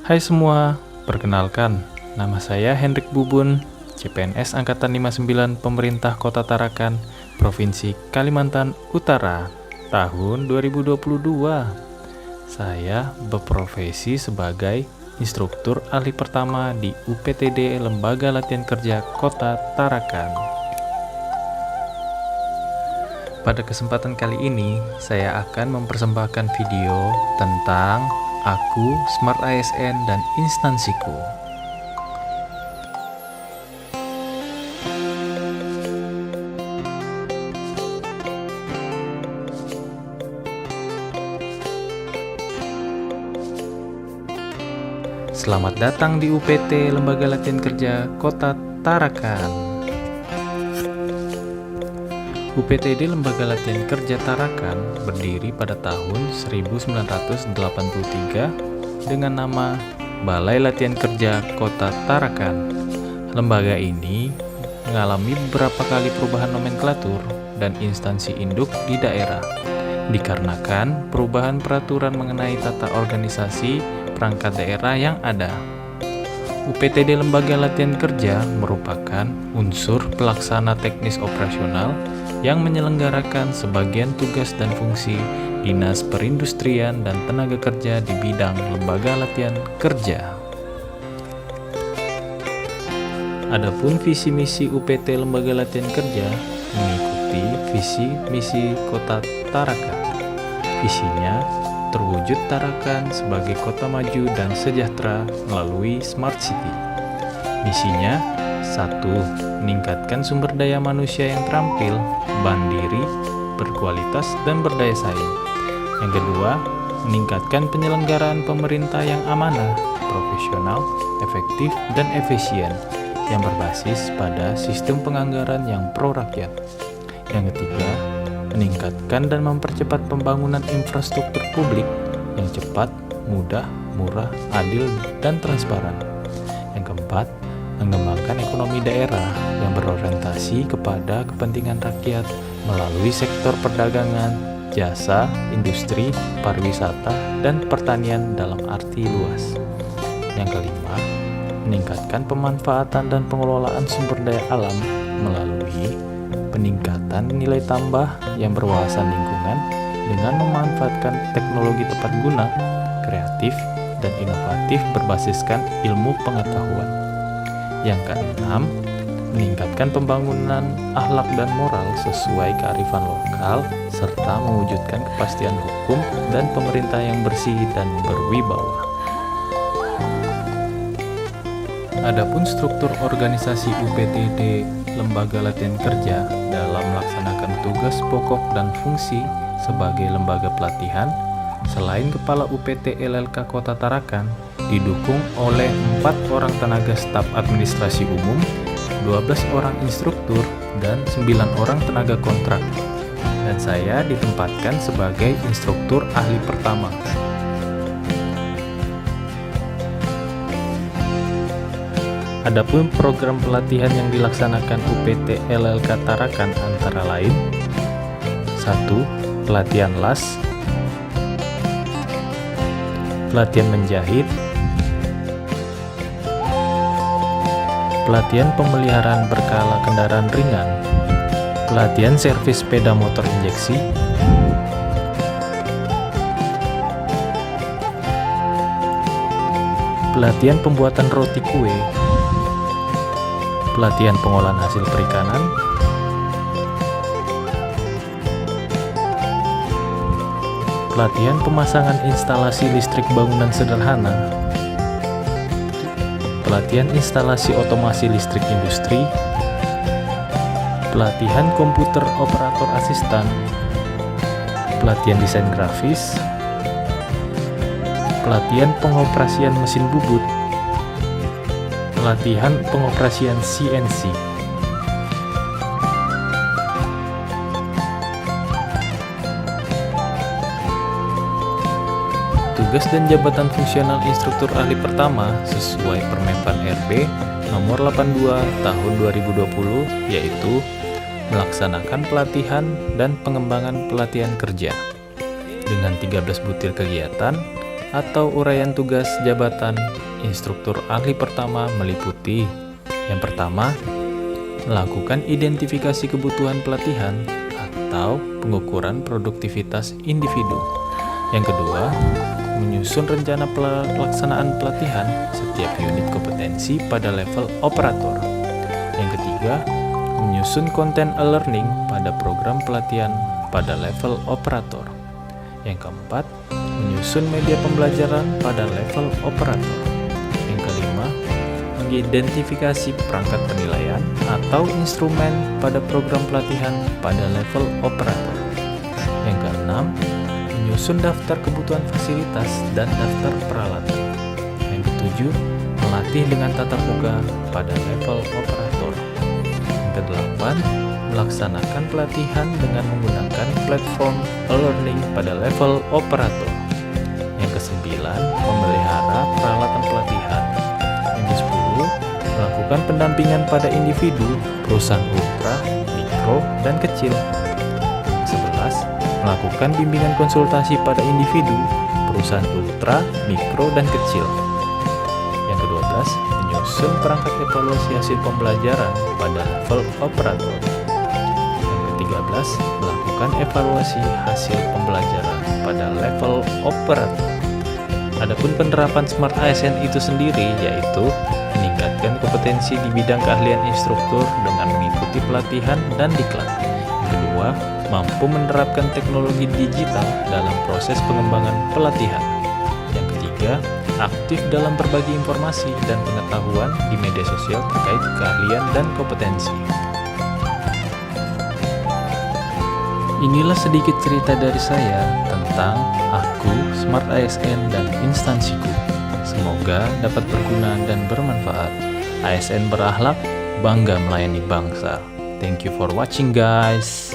Hai semua, perkenalkan, nama saya Hendrik Bubun, CPNS Angkatan 59 Pemerintah Kota Tarakan, Provinsi Kalimantan Utara, tahun 2022. Saya berprofesi sebagai instruktur ahli pertama di UPTD Lembaga Latihan Kerja Kota Tarakan. Pada kesempatan kali ini, saya akan mempersembahkan video tentang aku, Smart ASN, dan instansiku. Selamat datang di UPT Lembaga Latihan Kerja Kota Tarakan. UPTD Lembaga Latihan Kerja Tarakan berdiri pada tahun 1983 dengan nama Balai Latihan Kerja Kota Tarakan. Lembaga ini mengalami beberapa kali perubahan nomenklatur dan instansi induk di daerah, dikarenakan perubahan peraturan mengenai tata organisasi perangkat daerah yang ada. UPTD Lembaga Latihan Kerja merupakan unsur pelaksana teknis operasional yang menyelenggarakan sebagian tugas dan fungsi Dinas Perindustrian dan Tenaga Kerja di bidang lembaga latihan kerja. Adapun visi misi UPT Lembaga Latihan Kerja mengikuti visi misi Kota Tarakan. Visinya terwujud Tarakan sebagai kota maju dan sejahtera melalui Smart City. Misinya 1. Meningkatkan sumber daya manusia yang terampil, mandiri, berkualitas, dan berdaya saing. Yang kedua, meningkatkan penyelenggaraan pemerintah yang amanah, profesional, efektif, dan efisien, yang berbasis pada sistem penganggaran yang pro-rakyat. Yang ketiga, meningkatkan dan mempercepat pembangunan infrastruktur publik yang cepat, mudah, murah, adil, dan transparan. Yang keempat, mengembangkan ekonomi daerah yang berorientasi kepada kepentingan rakyat melalui sektor perdagangan, jasa, industri, pariwisata, dan pertanian dalam arti luas. Yang kelima, meningkatkan pemanfaatan dan pengelolaan sumber daya alam melalui peningkatan nilai tambah yang berwawasan lingkungan dengan memanfaatkan teknologi tepat guna, kreatif, dan inovatif berbasiskan ilmu pengetahuan. Yang keenam, meningkatkan pembangunan akhlak dan moral sesuai kearifan lokal serta mewujudkan kepastian hukum dan pemerintah yang bersih dan berwibawa. Adapun struktur organisasi UPTD Lembaga Latihan Kerja dalam melaksanakan tugas pokok dan fungsi sebagai lembaga pelatihan, selain Kepala UPT LLK Kota Tarakan, didukung oleh 4 orang tenaga staf administrasi umum, 12 orang instruktur, dan 9 orang tenaga kontrak. Dan saya ditempatkan sebagai instruktur ahli pertama. Adapun program pelatihan yang dilaksanakan UPT LLK Tarakan antara lain: 1. Pelatihan las, pelatihan menjahit, pelatihan pemeliharaan berkala kendaraan ringan, pelatihan servis sepeda motor injeksi, pelatihan pembuatan roti kue, pelatihan pengolahan hasil perikanan, pelatihan pemasangan instalasi listrik bangunan sederhana, pelatihan instalasi otomasi listrik industri, pelatihan komputer operator asistan, pelatihan desain grafis, pelatihan pengoperasian mesin bubut, pelatihan pengoperasian CNC. Tugas dan jabatan fungsional instruktur ahli pertama sesuai Permenpan RB nomor 82 tahun 2020 yaitu melaksanakan pelatihan dan pengembangan pelatihan kerja dengan 13 butir kegiatan atau uraian tugas jabatan instruktur ahli pertama meliputi: yang pertama, melakukan identifikasi kebutuhan pelatihan atau pengukuran produktivitas individu. Yang kedua, menyusun rencana pelaksanaan pelatihan setiap unit kompetensi pada level operator. Yang ketiga, menyusun konten e-learning pada program pelatihan pada level operator. Yang keempat, menyusun media pembelajaran pada level operator. Yang kelima, mengidentifikasi perangkat penilaian atau instrumen pada program pelatihan pada level operator. Yang keenam, menyusun daftar kebutuhan fasilitas dan daftar peralatan. Yang ketujuh, melatih dengan tatap muka pada level operator. Yang kedelapan, melaksanakan pelatihan dengan menggunakan platform e-learning pada level operator. Yang kesembilan, memelihara peralatan pelatihan. Yang kesepuluh, melakukan pendampingan pada individu, perusahaan ultra, mikro, dan kecil. Yang 11, melakukan bimbingan konsultasi pada individu, perusahaan ultra, mikro, dan kecil. Yang ke-12, menyusun perangkat evaluasi hasil pembelajaran pada level operator. Yang ke-13, melakukan evaluasi hasil pembelajaran pada level operator. Adapun penerapan Smart ASN itu sendiri yaitu meningkatkan kompetensi di bidang keahlian instruktur dengan mengikuti pelatihan dan diklat. Yang kedua, mampu menerapkan teknologi digital dalam proses pengembangan pelatihan. Yang ketiga, aktif dalam berbagi informasi dan pengetahuan di media sosial terkait keahlian dan kompetensi. Inilah sedikit cerita dari saya tentang aku, Smart ASN, dan instansiku. Semoga dapat berguna dan bermanfaat. ASN berakhlak, bangga melayani bangsa. Thank you for watching, guys.